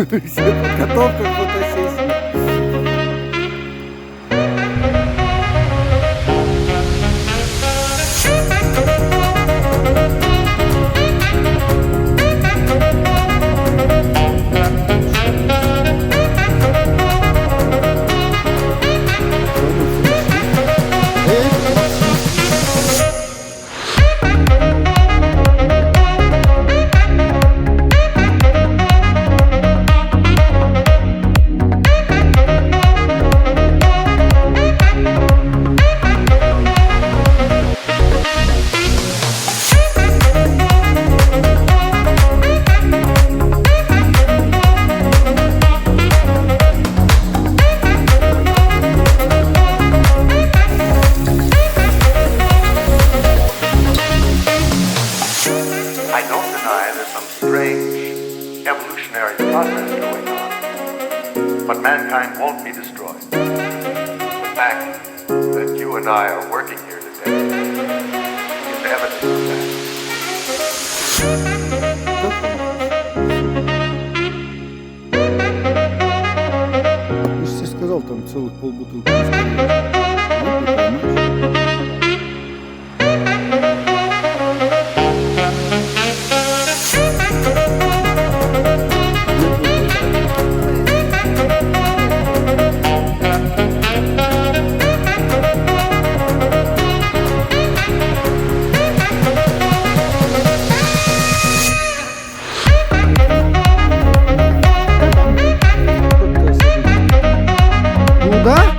Все, подготовка к фотосессии. I don't deny there's some strange evolutionary process going on, but mankind won't be destroyed. The fact that you and I are working here today is evidence of that. Я же тебе сказал, там целых полбутылки. Вот ты поймаешь. Ну да?